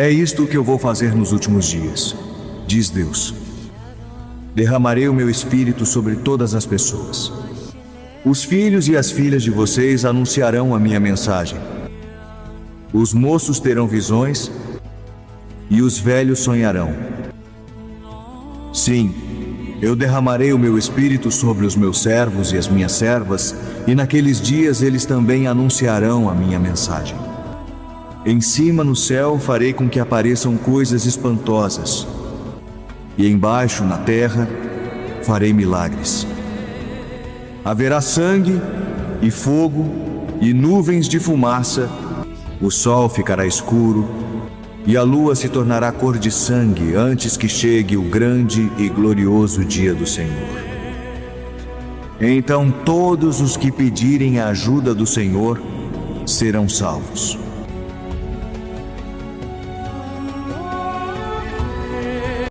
É isto que eu vou fazer nos últimos dias, diz Deus. Derramarei o meu espírito sobre todas as pessoas. Os filhos e as filhas de vocês anunciarão a minha mensagem. Os moços terão visões e os velhos sonharão. Sim, eu derramarei o meu espírito sobre os meus servos e as minhas servas, e naqueles dias eles também anunciarão a minha mensagem. Em cima no céu farei com que apareçam coisas espantosas, e embaixo na terra farei milagres. Haverá sangue e fogo e nuvens de fumaça, o sol ficará escuro e a lua se tornará cor de sangue antes que chegue o grande e glorioso dia do Senhor. Então todos os que pedirem a ajuda do Senhor serão salvos.